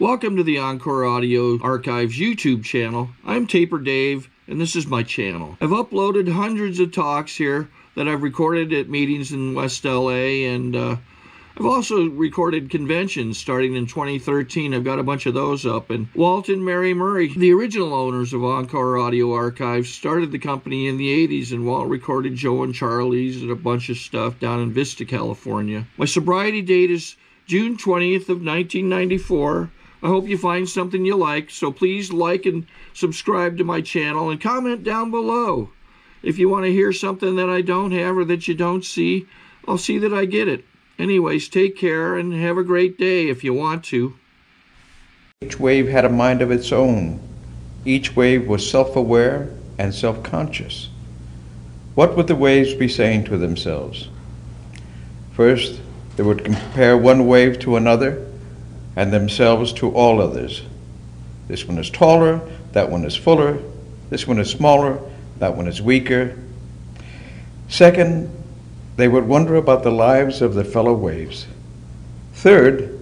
Welcome to the Encore Audio Archives YouTube channel. I'm Taper Dave, and this is my channel. I've uploaded hundreds of talks here that I've recorded at meetings in West LA, and I've also recorded conventions starting in 2013. I've got a bunch of those up. And Walt and Mary Murray, the original owners of Encore Audio Archives, started the company in the 80s, and Walt recorded Joe and Charlie's and a bunch of stuff down in Vista, California. My sobriety date is June 20th of 1994. I hope you find something you like, so please like and subscribe to my channel and comment down below. If you want to hear something that I don't have or that you don't see, I'll see that I get it. Anyways, take care and have a great day if you want to. Each wave had a mind of its own. Each wave was self-aware and self-conscious. What would the waves be saying to themselves? First, they would compare one wave to another and themselves to all others. This one is taller, that one is fuller, this one is smaller, that one is weaker. Second, they would wonder about the lives of their fellow waves. Third,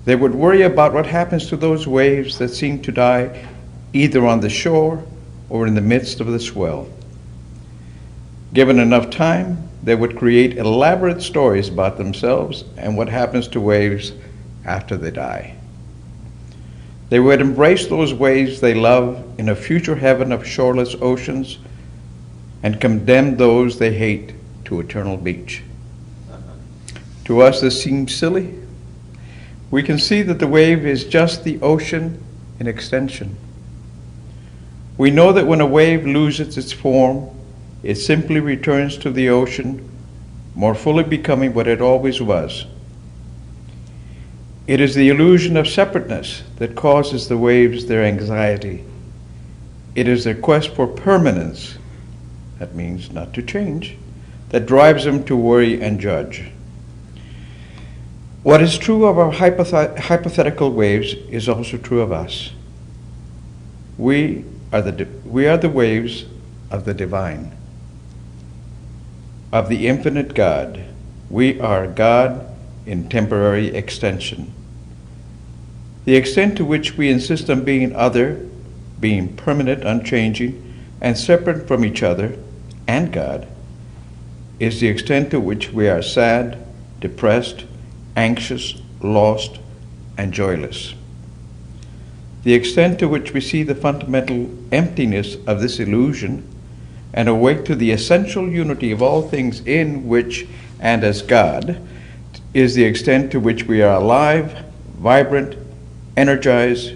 they would worry about what happens to those waves that seem to die either on the shore or in the midst of the swell. Given enough time, they would create elaborate stories about themselves and what happens to waves after they die. They would embrace those waves they love in a future heaven of shoreless oceans and condemn those they hate to eternal beach. To us, this seems silly. We can see that the wave is just the ocean in extension. We know that when a wave loses its form, it simply returns to the ocean, more fully becoming what it always was. It is the illusion of separateness that causes the waves their anxiety. It is their quest for permanence, that means not to change, that drives them to worry and judge. What is true of our hypothetical waves is also true of us. We are the waves of the divine, of the infinite God. We are God in temporary extension. The extent to which we insist on being other, being permanent, unchanging, and separate from each other and God, is the extent to which we are sad, depressed, anxious, lost, and joyless. The extent to which we see the fundamental emptiness of this illusion and awake to the essential unity of all things in which and as God is the extent to which we are alive, vibrant, energized,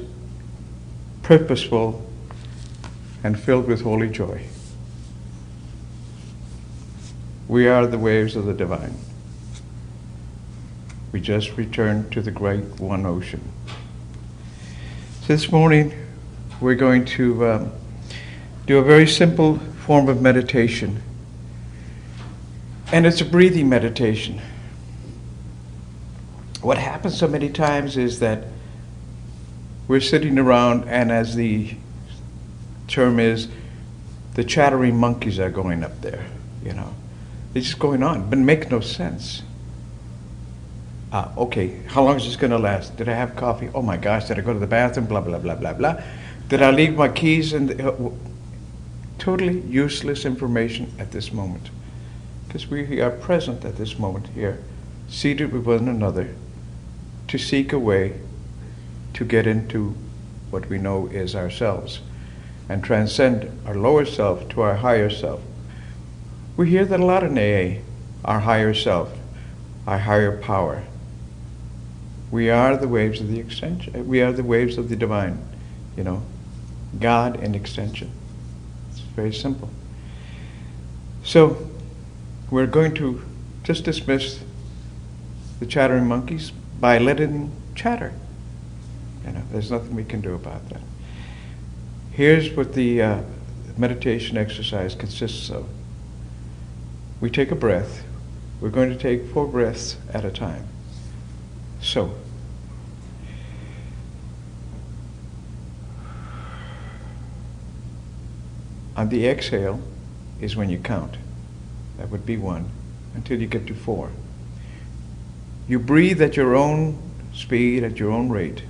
purposeful, and filled with holy joy. We are the waves of the divine. We just returned to the great one ocean. This morning, we're going to do a very simple form of meditation. And it's a breathing meditation. What happens so many times is that we're sitting around, and as the term is, the chattering monkeys are going up there, They're just going on, but make no sense. Okay, how long is this going to last? Did I have coffee? Oh my gosh, did I go to the bathroom? Blah, blah, blah, blah, blah. Did I leave my keys? Totally useless information at this moment. Because we are present at this moment here, seated with one another, to seek a way to get into what we know is ourselves and transcend our lower self to our higher self. We hear that a lot in AA, our higher self, our higher power. We are the waves of the extension. We are the waves of the divine, God in extension. It's very simple. So we're going to just dismiss the chattering monkeys by letting them chatter. There's nothing we can do about that. Here's what the meditation exercise consists of. We take a breath. We're going to take 4 breaths at a time. So, on the exhale is when you count. That would be 1 until you get to 4. You breathe at your own speed, at your own rate.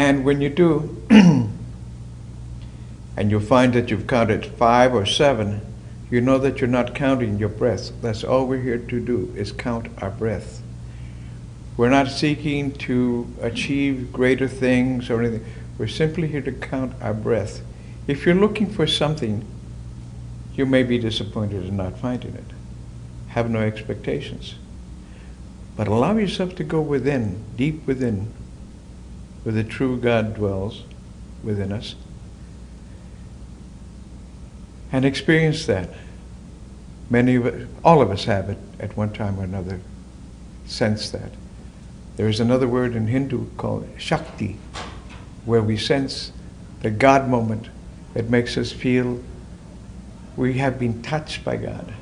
And when you do, and you'll find that you've counted 5 or 7, you know that you're not counting your breath. That's all we're here to do, is count our breath. We're not seeking to achieve greater things or anything. We're simply here to count our breath. If you're looking for something, you may be disappointed in not finding it. Have no expectations. But allow yourself to go within, deep within, where the true God dwells within us, and experience that. Many of us, all of us have it at one time or another, sense that. There is another word in Hindu called Shakti, where we sense the God moment that makes us feel we have been touched by God.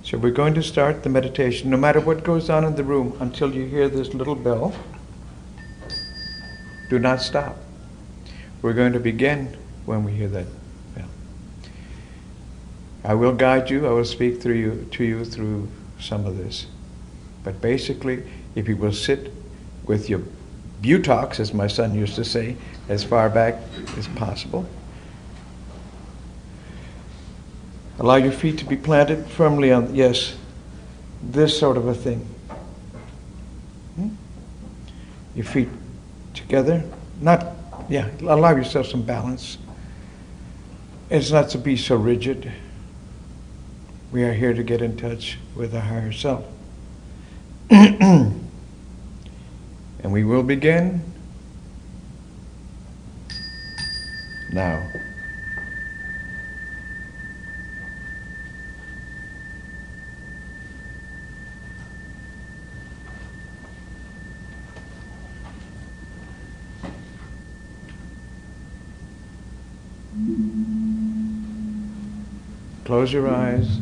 So we're going to start the meditation, no matter what goes on in the room, until you hear this little bell. Do not stop. We're going to begin when we hear that bell. I will guide you, I will speak to you through some of this. But basically, if you will sit with your buttocks, as my son used to say, as far back as possible. Allow your feet to be planted firmly on, yes, this sort of a thing. Your feet together. Allow yourself some balance. It's not to be so rigid. We are here to get in touch with our higher self. And we will begin now. Close your eyes.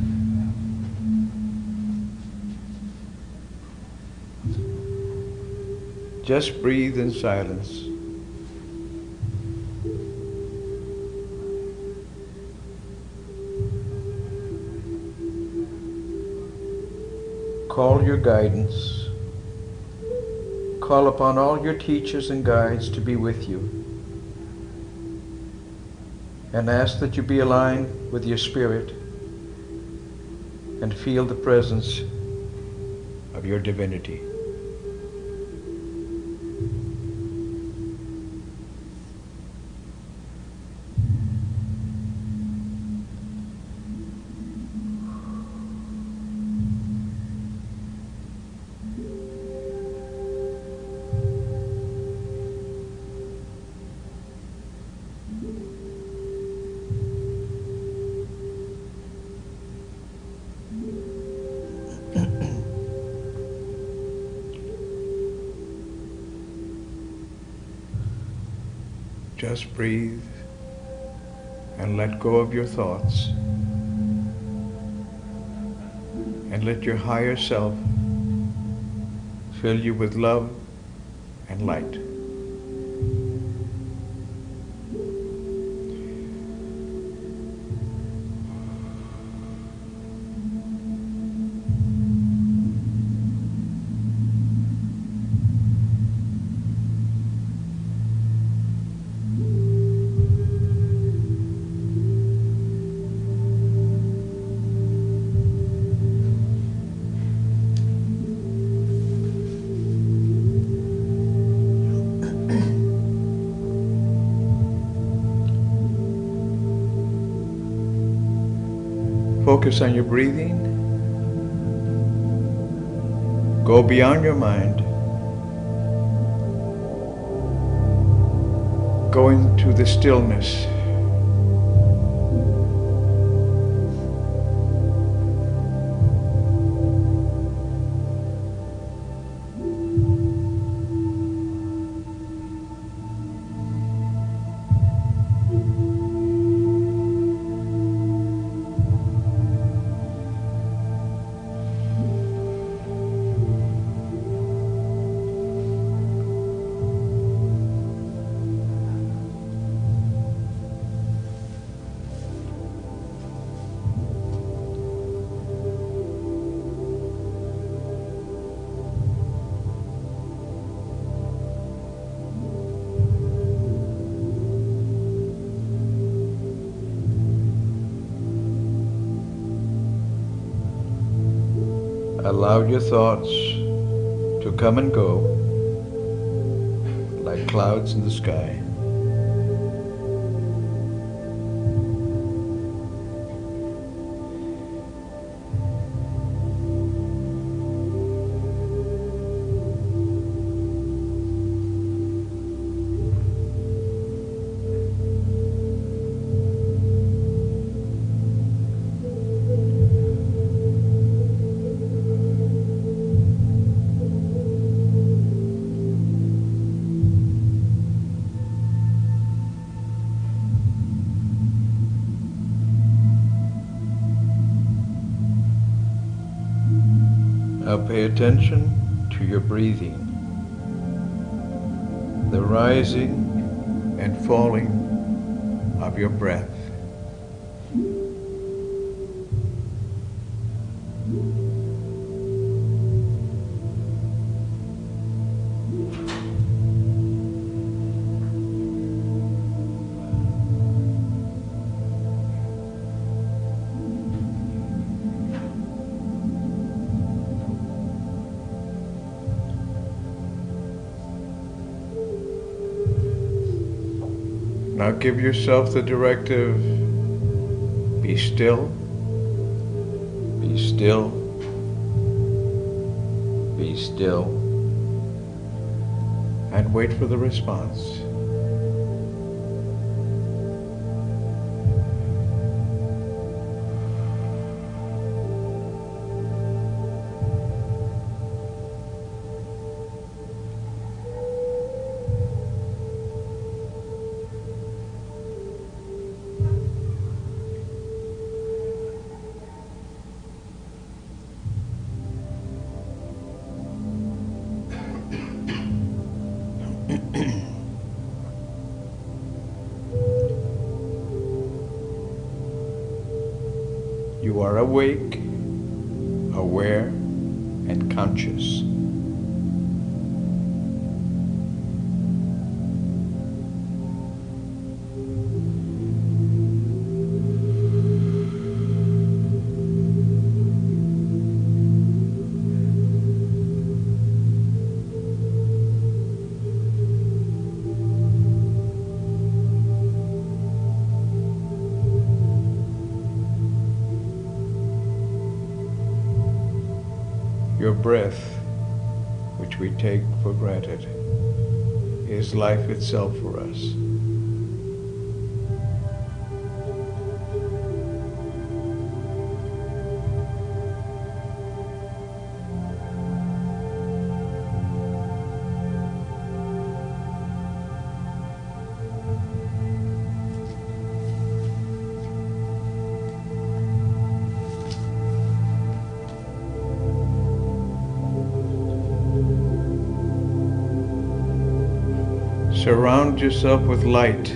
Just breathe in silence. Call your guidance. Call upon all your teachers and guides to be with you. And ask that you be aligned with your spirit and feel the presence of your divinity. Just breathe and let go of your thoughts, and let your higher self fill you with love and light. Focus on your breathing. Go beyond your mind. Go into the stillness. Allow your thoughts to come and go like clouds in the sky. Now pay attention to your breathing, the rising and falling of your breath. Now give yourself the directive, be still, be still, be still, and wait for the response. You are awake, aware, and conscious. Your breath, which we take for granted, is life itself for us. Surround yourself with light.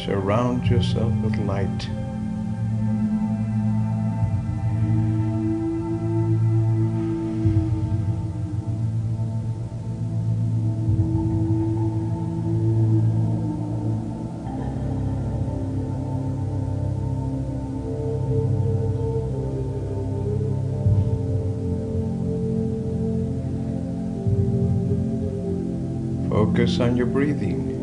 Surround yourself with light. Focus on your breathing.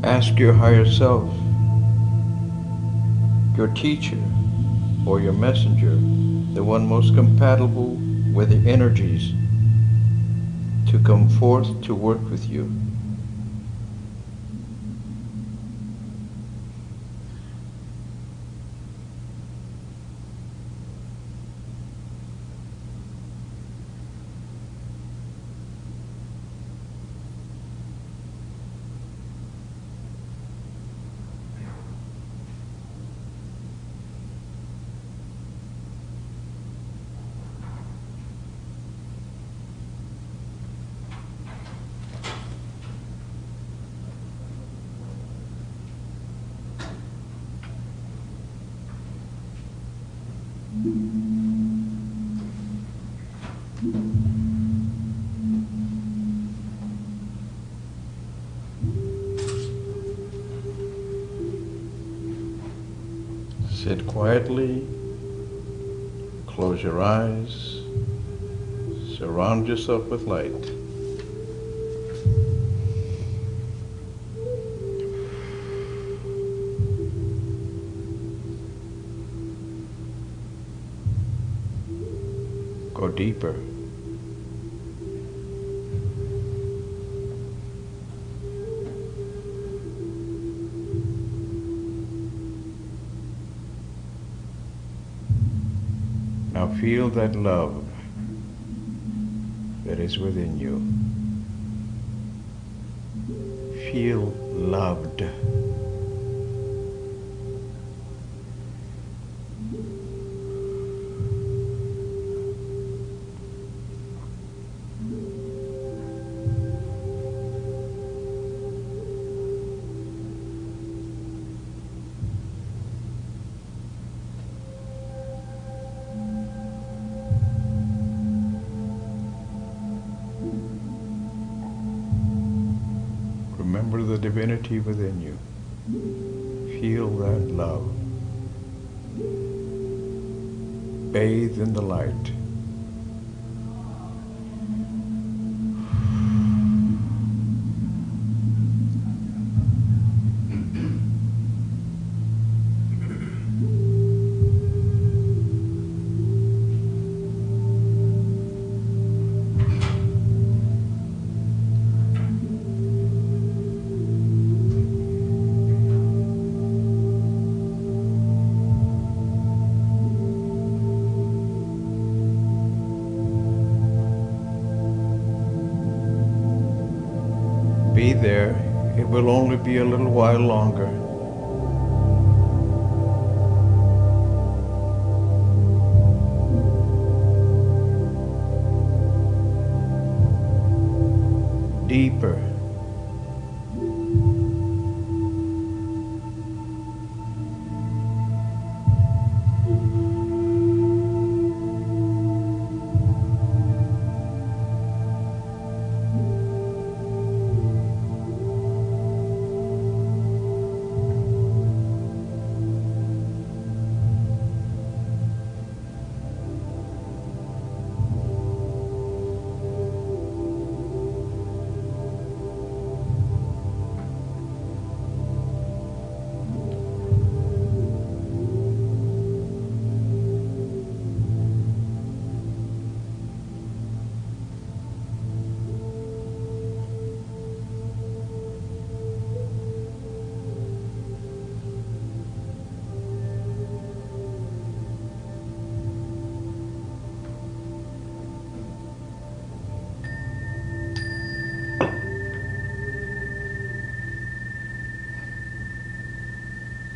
Ask your higher self, your teacher, or your messenger, the one most compatible with the energies, to come forth to work with you. Sit quietly, close your eyes, surround yourself with light. Go deeper. Now feel that love that is within you. Feel loved. Remember the divinity within you. Feel that love. Bathe in the light. Be there. It will only be a little while longer. Deeper.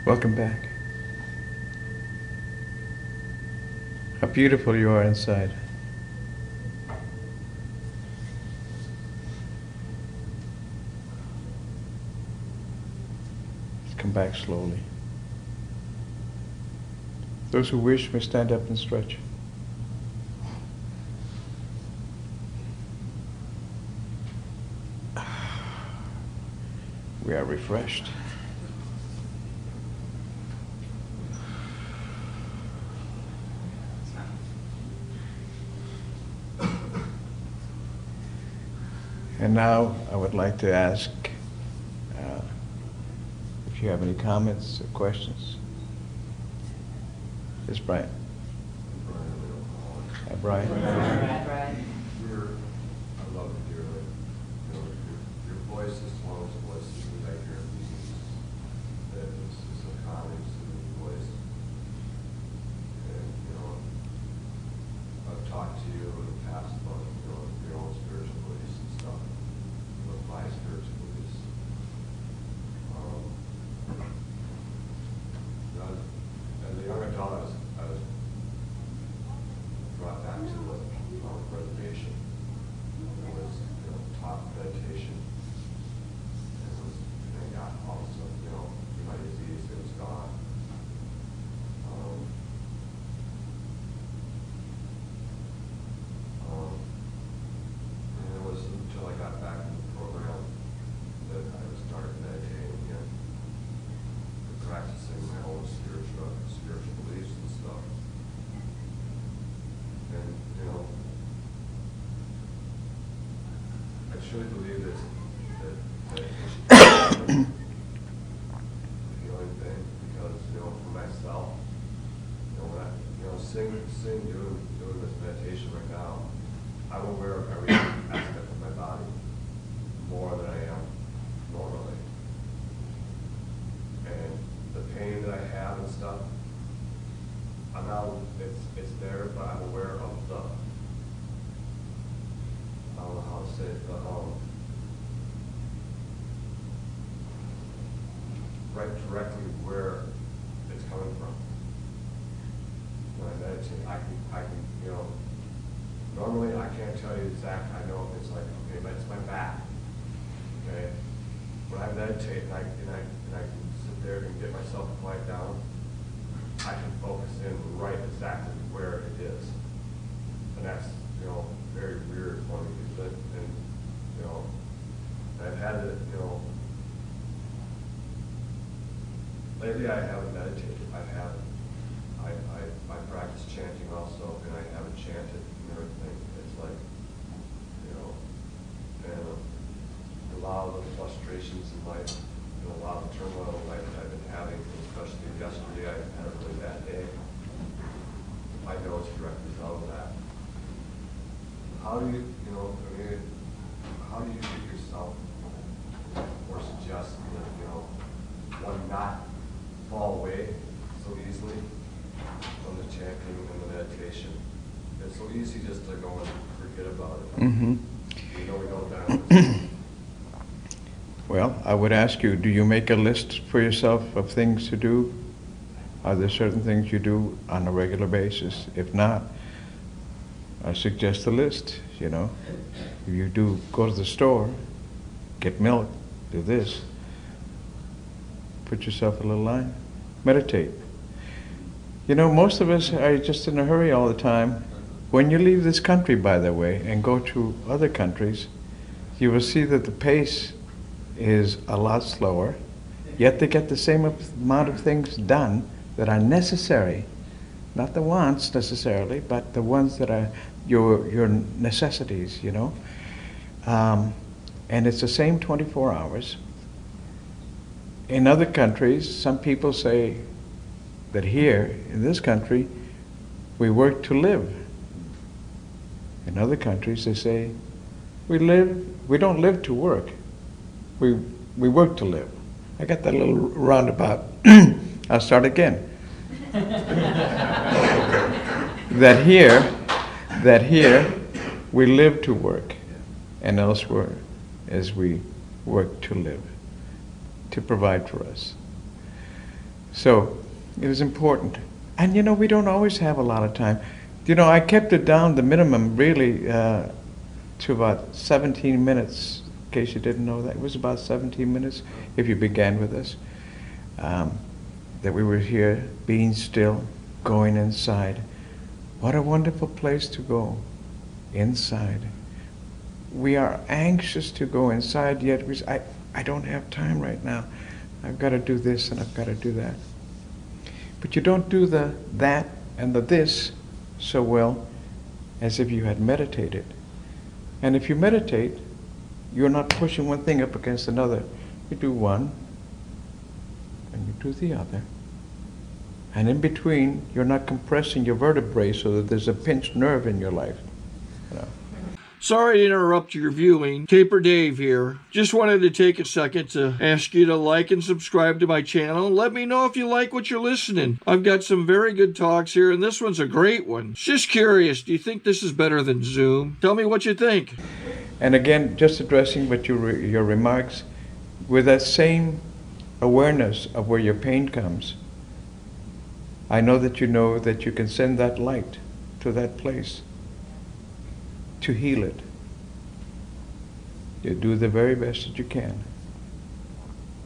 Welcome back. How beautiful you are inside. Just come back slowly. Those who wish may stand up and stretch. We are refreshed. And now I would like to ask if you have any comments or questions. Yes, Brian. Hi, Brian. Brian. I love it dearly. You know, your voice is one of those voices we like here in meetings. That is a calming, soothing voice. And, you know, I've talked to you in the past about, you know, your own spiritual beliefs and stuff. With my spiritual beliefs. As a young adult, I was brought back to the reservation. It was, you know, taught meditation. It was truly believe that it should be a healing thing, because, you know, for myself, you know, when I, you know, doing this meditation right now, I'm aware of every aspect of my body more than I am normally. And the pain that I have and stuff, I'm not, it's there, but I'm aware of the, I don't know how to say it, but right directly where it's coming from. When I meditate, I can, you know, normally I can't tell you exact, I know it's like, okay, but it's my back, okay? When I meditate and I can sit there and get myself to quiet down, I can focus in right exactly where it is. And that's, you know, very weird for me, and, you know, I've had it, you know, lately I haven't meditated. I practice chanting also, and I haven't chanted and everything. It's like, you know, and a lot of the frustrations in life, and a lot of the turmoil in life that I've been having, especially yesterday, I had a really bad day. I know it's a direct result of that. How do you, you know, I mean, how do you get yourself, or suggest that, you know, one not fall away so easily from the chanting and the meditation? It's so easy just to go and forget about it. Mm-hmm. We know we don't balance. Well, I would ask you, do you make a list for yourself of things to do? Are there certain things you do on a regular basis? If not, I suggest a list, you know. If you do go to the store, get milk, do this, put yourself a little line, meditate. You know, most of us are just in a hurry all the time. When you leave this country, by the way, and go to other countries, you will see that the pace is a lot slower, yet they get the same amount of things done that are necessary. Not the wants necessarily, but the ones that are your necessities, you know. And it's the same 24 hours. In other countries, some people say that here, in this country, we work to live. In other countries, they say, we don't live to work. We work to live. I got that little roundabout. I'll start again. That here, we live to work, and elsewhere, as we work to live, to provide for us. So, it is important. And you know, we don't always have a lot of time. You know, I kept it down, the minimum, really, to about 17 minutes, in case you didn't know that. It was about 17 minutes, if you began with us, that we were here, being still, going inside. What a wonderful place to go, inside. We are anxious to go inside, yet I don't have time right now. I've got to do this and I've got to do that. But you don't do the that and the this so well as if you had meditated. And if you meditate, you're not pushing one thing up against another. You do one, and you do the other. And in between, you're not compressing your vertebrae so that there's a pinched nerve in your life. You know. Sorry to interrupt your viewing. Taper Dave here. Just wanted to take a second to ask you to like and subscribe to my channel. Let me know if you like what you're listening. I've got some very good talks here, and this one's a great one. Just curious, do you think this is better than Zoom? Tell me what you think. And again, just addressing what your remarks, with that same awareness of where your pain comes, I know that you can send that light to that place to heal it. You do the very best that you can.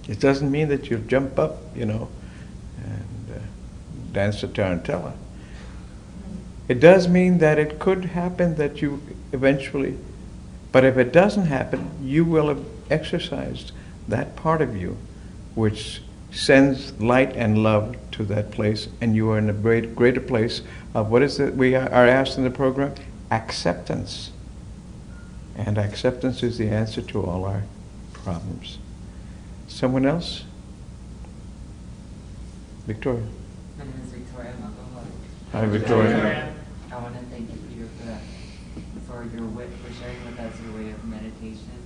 It doesn't mean that you'll jump up, you know, and dance the tarantella. It does mean that it could happen that you eventually, but if it doesn't happen, you will have exercised that part of you which sends light and love to that place, and you are in a greater place of what is it we are asked in the program? Acceptance. And acceptance is the answer to all our problems. Someone else? Victoria. My name is Victoria. I'm alcoholic. Hi, Victoria. I want to thank you, Peter, for for sharing with us your way of meditation.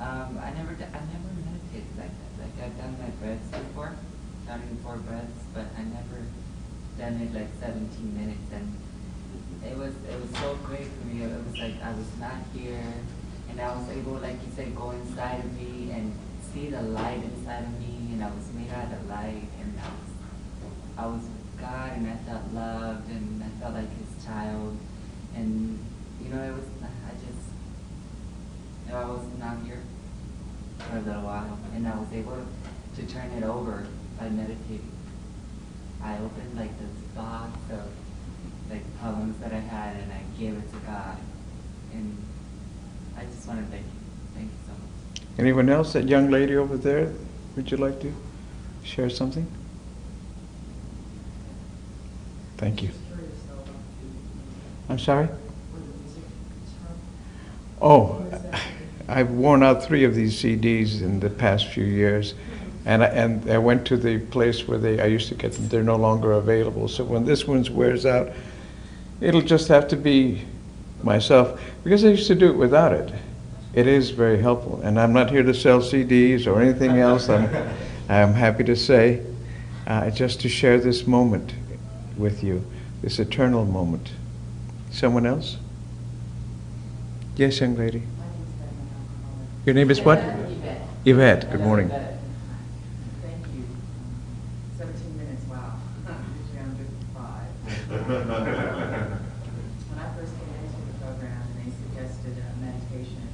I never meditated like that. Like I've done my breaths before, counting 4 breaths, but I never done it like 17 minutes, and it was so great for me. It was like I was not here, and I was able, like you said, go inside of me and see the light inside of me, and I was made out of light, and I was with God, and I felt loved, and I felt like His child, and it was I was not here for a little while, and I was able to turn it over by meditating. I opened like this box of like poems that I had, and I gave it to God, and I just want to thank you. Thank you so much. Anyone else? That young lady over there, would you like to share something? Thank you. I'm sorry? Oh, I've worn out 3 of these CDs in the past few years, and I went to the place where I used to get them. They're no longer available. So when this one wears out, it'll just have to be myself, because I used to do it without it. It is very helpful, and I'm not here to sell CDs or anything else. I'm happy to say, just to share this moment with you, this eternal moment. Someone else? Yes, young lady. Your name is what? Yvette. Yvette. Good morning. Thank you. 17 minutes, wow. Usually I'm 55. When I first came into the program, they suggested a meditation,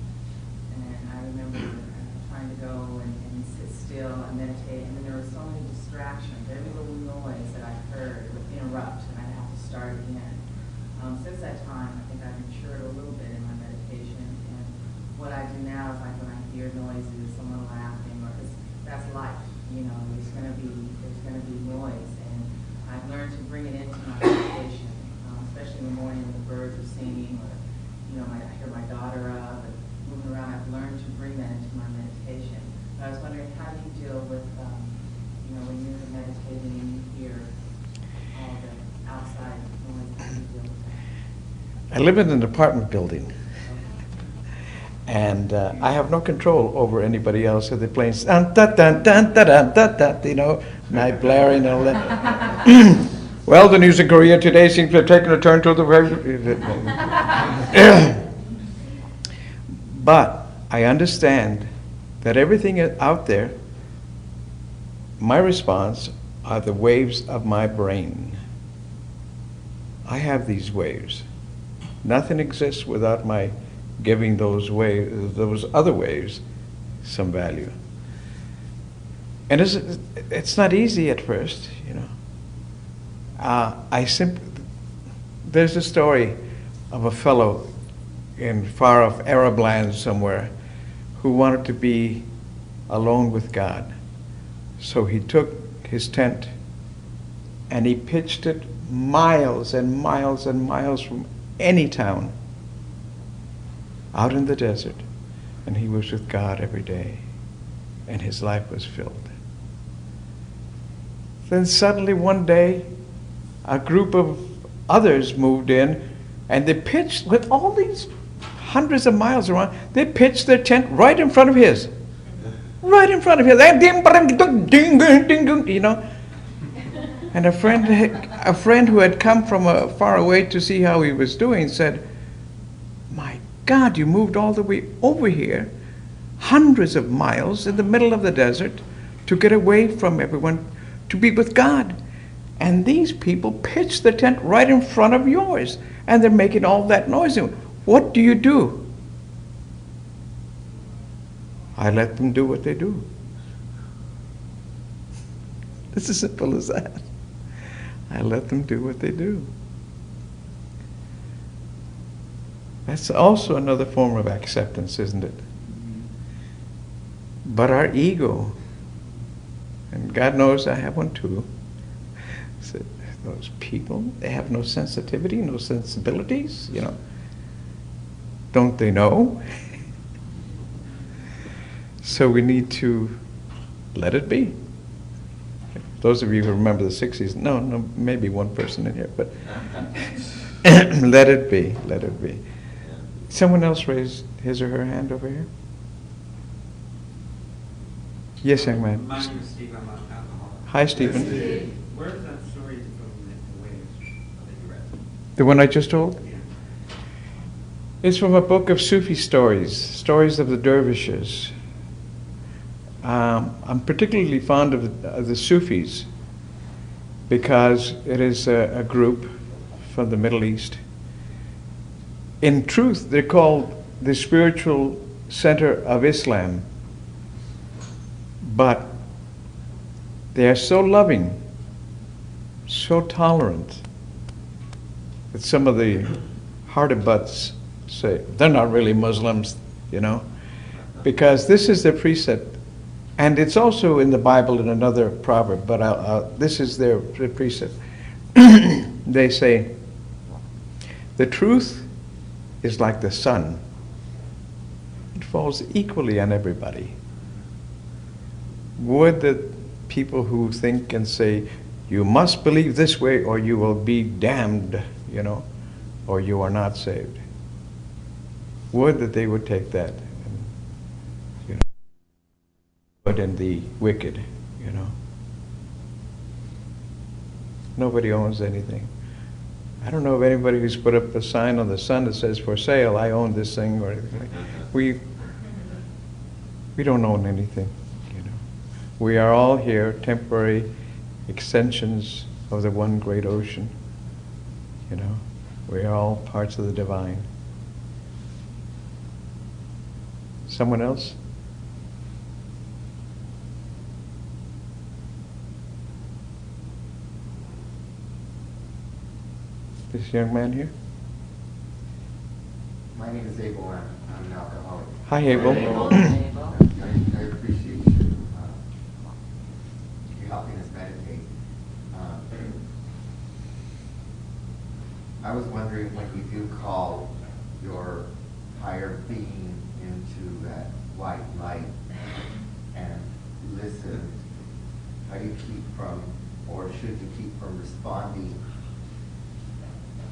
and I remember trying to go and sit still and meditate, and then there were so many distractions. Every little noise that I heard would interrupt, and I'd have to start again. Since that time, I think I've matured a little bit in my meditation, and what I do now is like when I hear noises, someone laughing, or that's life. There's going to be noise, and I've learned to bring it into my meditation, especially in the morning when the birds are singing, or I hear my daughter up and moving around. I've learned to bring that into my meditation. But I was wondering, how do you deal with when you're meditating and you hear all the outside noise? How do you deal with that? I live in an apartment building, and I have no control over anybody else. So they're playing dun dun dun dun dun dun dun, night blaring and all that. Well, the news in Korea today seems to have taken a turn to the But I understand that everything out there, my response are the waves of my brain. I have these waves. Nothing exists without my giving those other waves, some value. And it's not easy at first, There's a story of a fellow in far off Arab land somewhere who wanted to be alone with God. So he took his tent and he pitched it miles and miles and miles from any town out in the desert, and he was with God every day, and his life was filled. Then suddenly one day, a group of others moved in, and they pitched, with all these hundreds of miles around, they pitched their tent right in front of his. Right in front of his. And a friend who had come from far away to see how he was doing said, "My God, you moved all the way over here, hundreds of miles in the middle of the desert, to get away from everyone, to be with God. And these people pitched the tent right in front of yours, and they're making all that noise. What do you do?" I let them do what they do. It's as simple as that. I let them do what they do. That's also another form of acceptance, isn't it? But our ego, and God knows I have one too, said, those people, they have no sensitivity, no sensibilities, Don't they know? So we need to let it be. Those of you who remember the 60s, no, maybe one person in here, but let it be, let it be. Someone else raised his or her hand over here? Yes, young man. My name is Steve. I'm an alcoholic. Hi, Stephen. Where is that story from the waves that you read? The one I just told? Yeah. It's from a book of Sufi stories, stories of the dervishes. I'm particularly fond of the Sufis because it is a group from the Middle East. In truth, they're called the spiritual center of Islam, but they are so loving, so tolerant, that some of the harder butts say, they're not really Muslims, you know, because this is their precept. And it's also in the Bible in another proverb, but this is their precept. They say, the truth is like the sun. It falls equally on everybody. Would that people who think and say, you must believe this way or you will be damned, you know, or you are not saved. Would that they would take that. Good and the wicked, you know. Nobody owns anything. I don't know of anybody who's put up a sign on the sun that says for sale, I own this thing or anything. We don't own anything, you know. We are all here temporary extensions of the one great ocean, you know. We are all parts of the divine. Someone else? This young man here? My name is Abel, and I'm an alcoholic. Hi, Abel. I appreciate you helping us meditate. I was wondering, when you do call your higher being into that white light and listen, how do you keep from, or should you keep from responding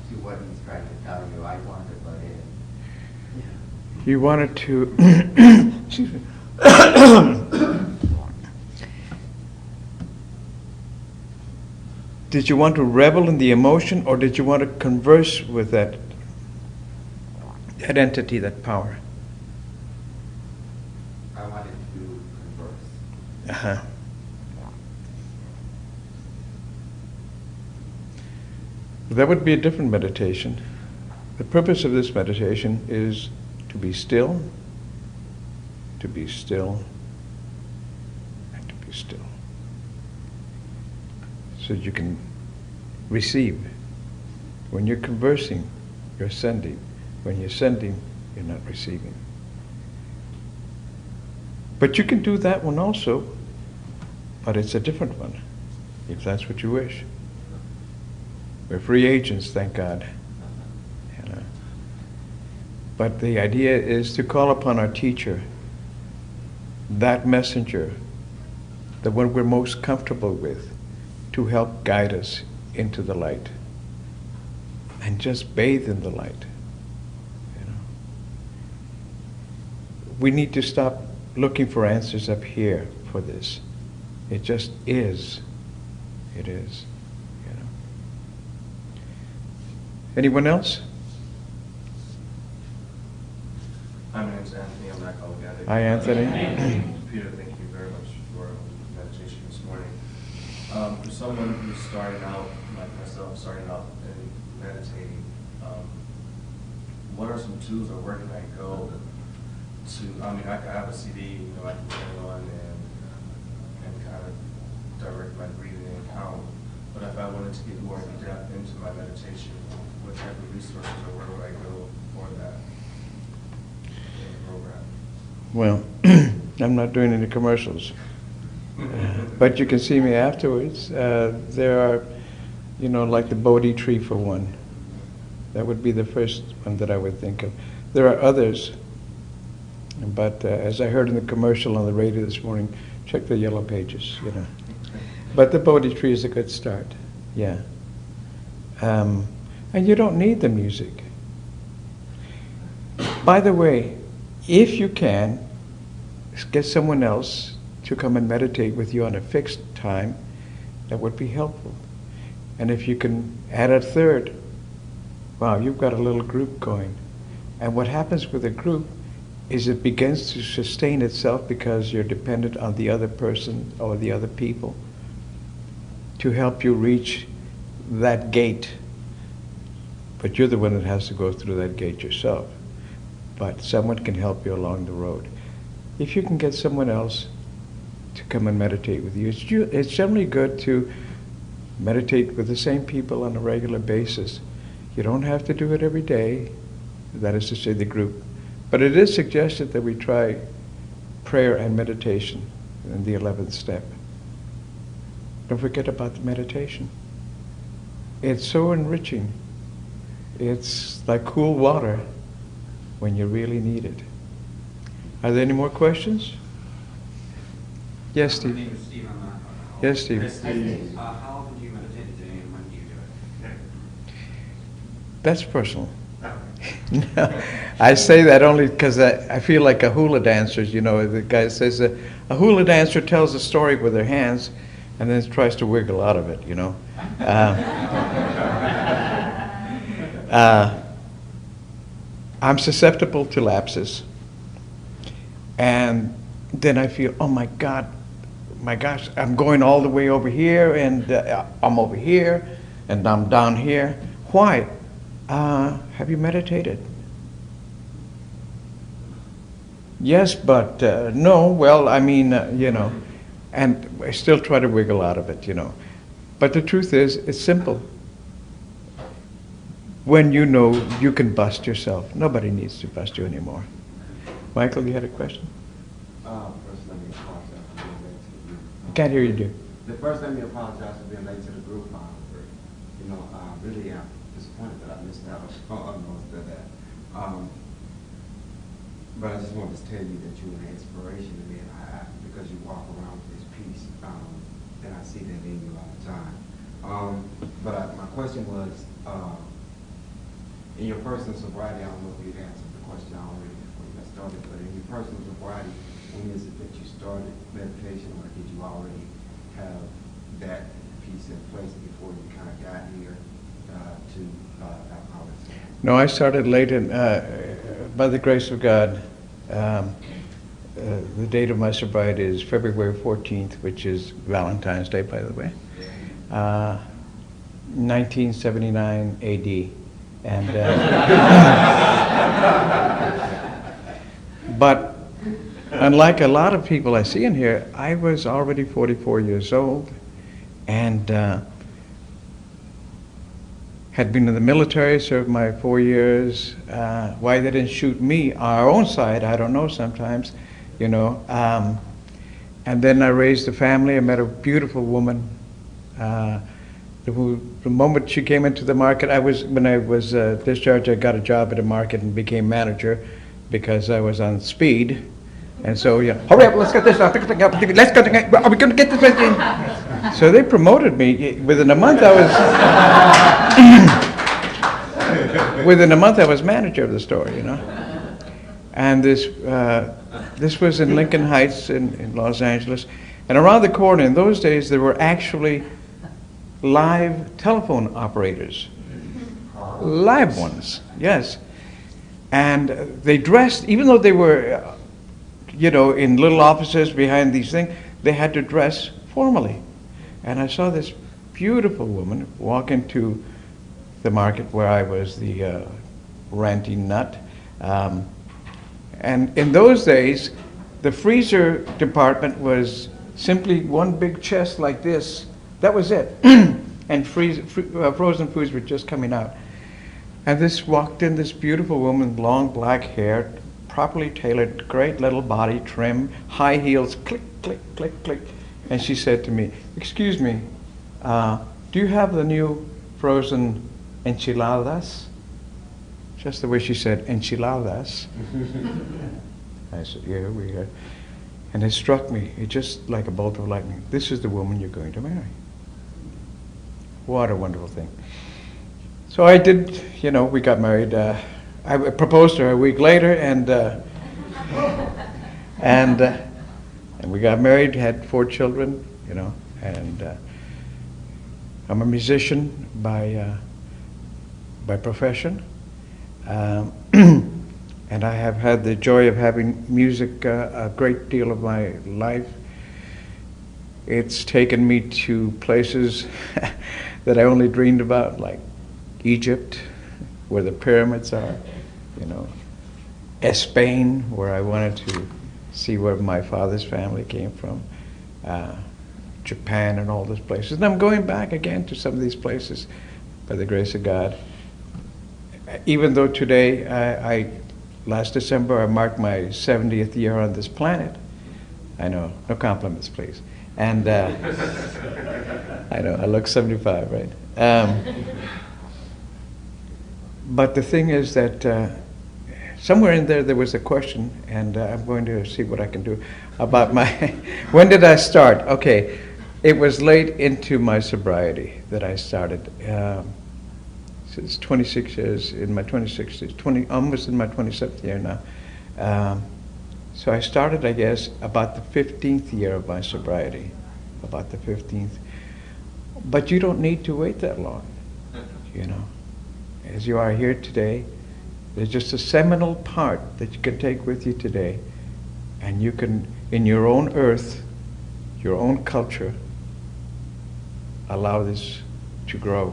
to what he's trying to tell you? I want to butt in. You wanted to, excuse me. Did you want to revel in the emotion, or did you want to converse with that entity, that power? I wanted to converse. Uh-huh. That would be a different meditation. The purpose of this meditation is to be still, and to be still. So that you can receive. When you're conversing, you're sending. When you're sending, you're not receiving. But you can do that one also, but it's a different one, if that's what you wish. We're free agents, thank God. You know. But the idea is to call upon our teacher, that messenger, the one we're most comfortable with, to help guide us into the light. And just bathe in the light. You know. We need to stop looking for answers up here for this. It just is. It is. You know. Anyone else? My name is Anthony. I'm not called Gaddy. Hi, Anthony. Peter, thank you very much for meditation this morning. For someone who's starting out, like myself, starting out and meditating, what are some tools, or where can I go to? I mean, I have a CD, you know, I can turn on and kind of direct my breathing and count. But if I wanted to get more in depth into my meditation, what type of resources or where would I go for that program? Well, I'm not doing any commercials. But you can see me afterwards. There are, you know, like the Bodhi tree for one. That would be the first one that I would think of. There are others, but as I heard in the commercial on the radio this morning, check the yellow pages, you know. But the Bodhi tree is a good start, yeah. And you don't need the music. By the way, if you can, get someone else to come and meditate with you on a fixed time, that would be helpful. And if you can add a third, wow, you've got a little group going. And what happens with a group is it begins to sustain itself because you're dependent on the other person or the other people to help you reach that gate. But you're the one that has to go through that gate yourself. But someone can help you along the road. If you can get someone else to come and meditate with you, it's generally good to meditate with the same people on a regular basis. You don't have to do it every day, that is to say the group. But it is suggested that we try prayer and meditation in the 11th step. Don't forget about the meditation. It's so enriching. It's like cool water when you really need it. Are there any more questions? Yes, Steve. My name is Steve. I'm not. Yes, Steve. How often do you meditate today, and when do you do it? That's personal. No, I say that only because I feel like a hula dancer. You know, the guy says a hula dancer tells a story with their hands and then tries to wiggle out of it, you know. I'm susceptible to lapses. And then I feel, oh my gosh, I'm going all the way over here, and I'm over here, and I'm down here. Why? Have you meditated? Yes, but no, well, I mean, you know, and I still try to wiggle out of it, you know. But the truth is, it's simple. When you know you can bust yourself, nobody needs to bust you anymore. Michael, you had a question? First, let me apologize for being late to the group. I can't hear you, dear. First, let me apologize for being late to the group. You know, I really am disappointed that I missed out on most of that. But I just wanted to tell you that you were an inspiration to me, and because you walk around with this peace, and I see that in you all the time. But my question was, in your personal sobriety, I don't know if you answered the question already before you got started, but in your personal sobriety, when is it that you started meditation, or did you already have that piece in place before you kind of got here to alcoholism? No, I started late, and by the grace of God, the date of my sobriety is February 14th, which is Valentine's Day, by the way, 1979 AD. And but unlike a lot of people I see in here, I was already 44 years old, and had been in the military, served my 4 years. Why they didn't shoot me, our own side, I don't know sometimes, you know. And then I raised a family. I met a beautiful woman. The moment she came into the market, when I was discharged, I got a job at a market and became manager because I was on speed. And so, yeah, hurry up, let's get this, let's get, are we going to get this? So they promoted me. Within a month I was manager of the store, you know. And this was in Lincoln Heights in Los Angeles. And around the corner, in those days, there were actually live telephone operators. Live ones, yes. And they dressed, even though they were, you know, in little offices behind these things, they had to dress formally. And I saw this beautiful woman walk into the market where I was the ranting nut. And in those days, the freezer department was simply one big chest like this. That was it. And frozen foods were just coming out. And walked in this beautiful woman, long black hair, properly tailored, great little body trim, high heels, click, click, click, click. And she said to me, "Excuse me, do you have the new frozen enchiladas?" just the way she said, enchiladas. I said, yeah, we are. And it struck me, it just like a bolt of lightning. This is the woman you're going to marry. What a wonderful thing. So I did, we got married. I proposed to her a week later, and we got married, had 4 children, and I'm a musician by profession. And I have had the joy of having music a great deal of my life. It's taken me to places that I only dreamed about, like Egypt, where the pyramids are, Spain, where I wanted to see where my father's family came from, Japan and all those places. And I'm going back again to some of these places by the grace of God. Even though today, last December, I marked my 70th year on this planet. I know, no compliments, please. And I know, I look 75, right? But the thing is that somewhere in there was a question, and I'm going to see what I can do about my... When did I start? Okay, it was late into my sobriety that I started. It's 26 years, in my 26th, almost in my 27th year now. So I started, I guess, about the 15th year of my sobriety, about the 15th. But you don't need to wait that long, As you are here today, there's just a seminal part that you can take with you today, and you can, in your own earth, your own culture, allow this to grow.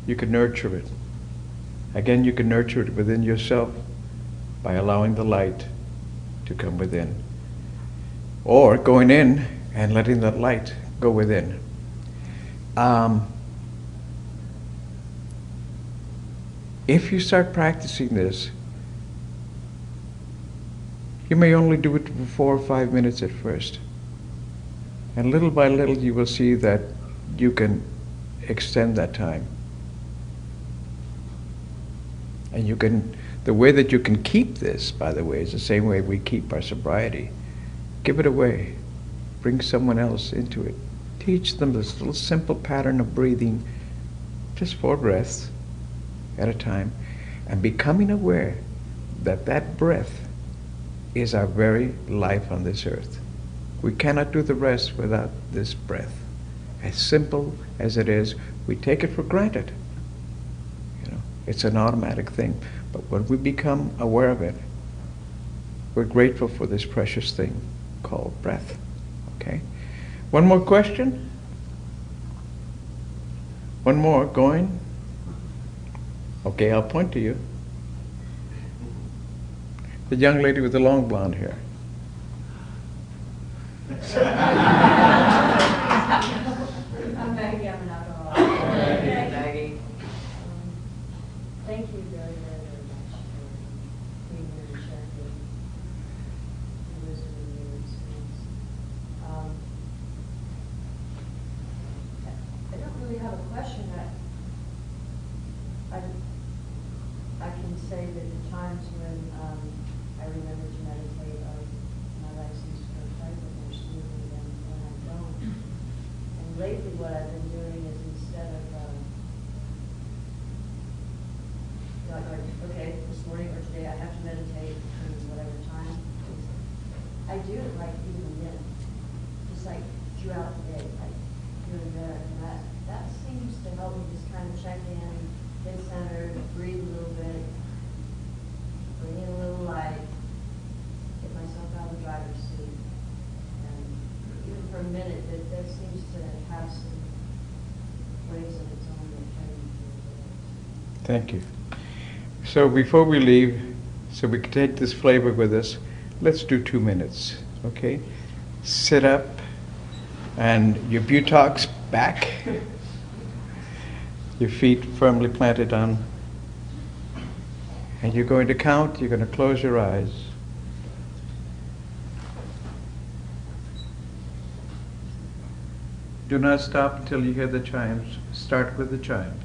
You can nurture it. Again, you can nurture it within yourself by allowing the light to come within. Or going in and letting that light go within. If you start practicing this, you may only do it for 4 or 5 minutes at first. And little by little you will see that you can extend that time. And you can, the way that you can keep this, by the way, is the same way we keep our sobriety. Give it away. Bring someone else into it. Teach them this little simple pattern of breathing, just 4 breaths at a time, and becoming aware that that breath is our very life on this earth. We cannot do the rest without this breath. As simple as it is, we take it for granted. It's an automatic thing. But when we become aware of it, we're grateful for this precious thing called breath. Okay? One more question? One more, going? Okay, I'll point to you. The young lady with the long blonde hair. I'm Maggie, I'm an alcoholic. Maggie. Thank you very, very, very much for being here and sharing your wisdom and your experience. I don't really have a question. I can say that the times when I remember to meditate, my life seems to go quite a bit more smoothly than when I don't. And lately what I've been doing is instead of like, okay, this morning or today I have to meditate in whatever time. I do it like even a minute, just like throughout the day, like here and there. And that seems to help me just kind of check in, get centered, breathe a little bit, bring in a little light, get myself out of the driver's seat. And even for a minute, that seems to have some ways of its own that carry me through the day. Thank you. So before we leave, so we can take this flavor with us, let's do 2 minutes, okay? Sit up, and your buttocks back, your feet firmly planted on, and you're going to count, you're going to close your eyes. Do not stop until you hear the chimes. Start with the chime.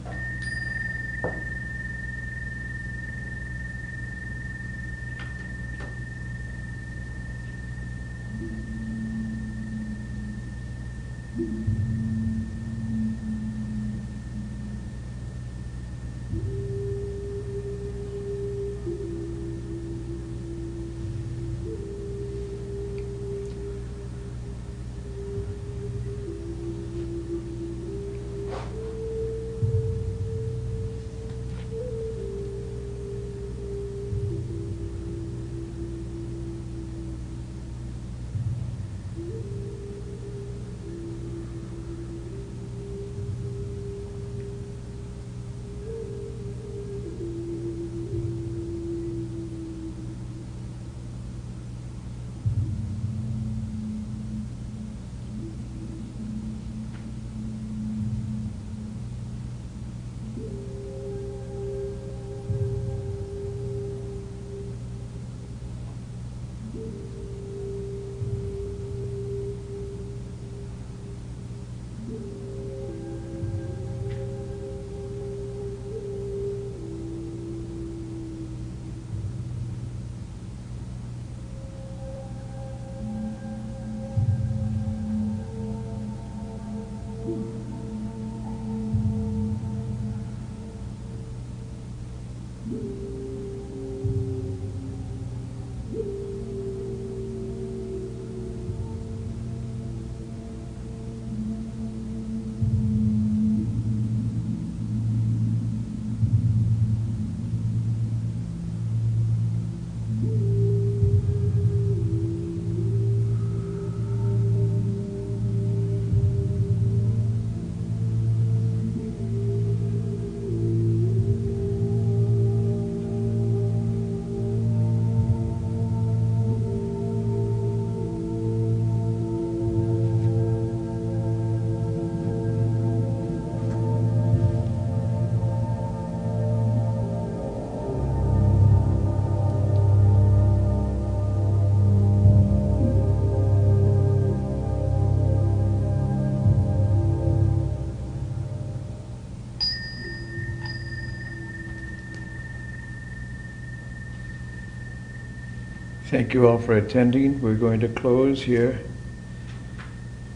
Thank you all for attending. We're going to close here.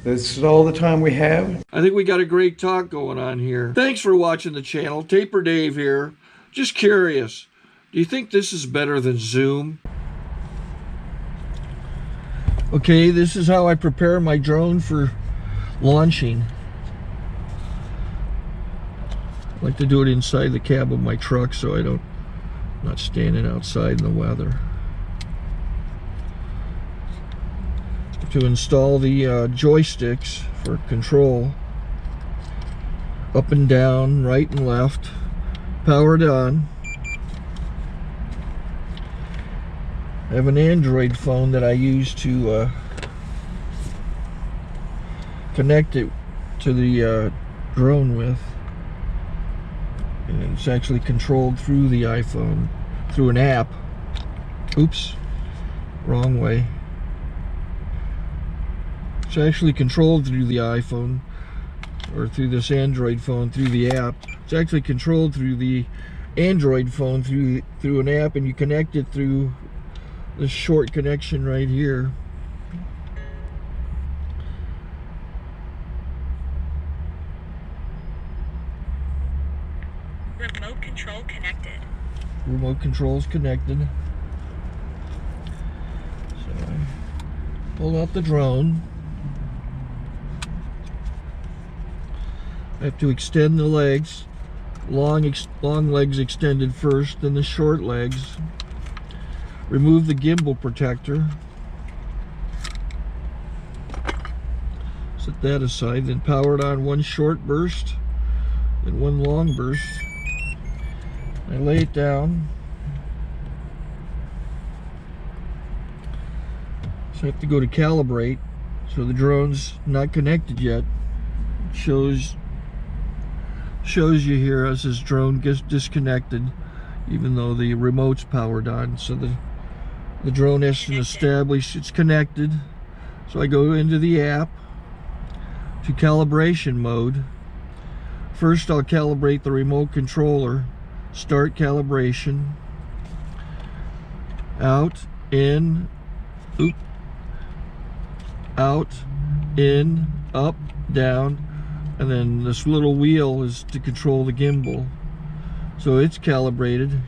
This is all the time we have. I think we got a great talk going on here. Thanks for watching the channel. Taper Dave here. Just curious, do you think this is better than Zoom? Okay, this is how I prepare my drone for launching. I like to do it inside the cab of my truck so I'm not standing outside in the weather. To install the joysticks for control, up and down, right and left, powered on. I have an Android phone that I use to connect it to the drone with, and it's actually controlled through the iPhone, through an app. Oops, wrong way. It's actually controlled through the iPhone, or through this Android phone, through the app. It's actually controlled through the Android phone through an app, and you connect it through this short connection right here. Remote control connected. Remote control's connected. So I pull out the drone. I have to extend the legs. Long legs extended first, then the short legs. Remove the gimbal protector. Set that aside, then power it on one short burst, then one long burst. I lay it down. So I have to go to calibrate. So the drone's not connected yet. It shows you here as this drone gets disconnected, even though the remote's powered on. So the drone has to establish it's connected. So I go into the app to calibration mode. First I'll calibrate the remote controller. Start calibration. Out, in, oop, out, in, up, down. And then this little wheel is to control the gimbal. So it's calibrated.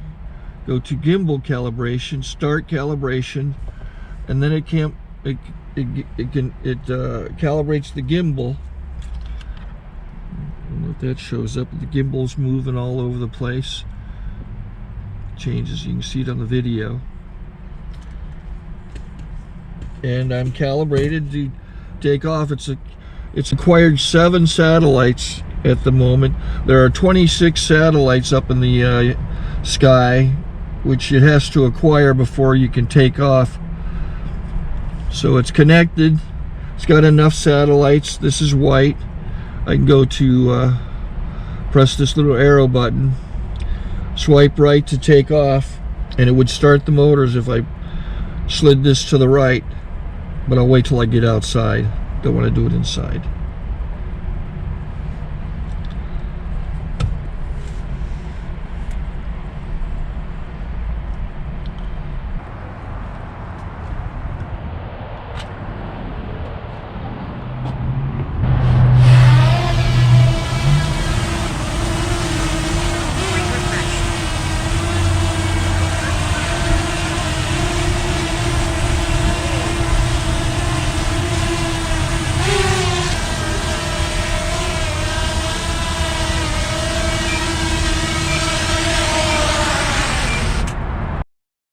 Go to gimbal calibration, start calibration, and then it calibrates the gimbal. I don't know if that shows up. The gimbal's moving all over the place. Changes, you can see it on the video. And I'm calibrated to take off. It's acquired 7 satellites at the moment. There are 26 satellites up in the sky, which it has to acquire before you can take off. So it's connected. It's got enough satellites. This is white. I can go to press this little arrow button, swipe right to take off, and it would start the motors if I slid this to the right. But I'll wait till I get outside. Don't want to do it inside.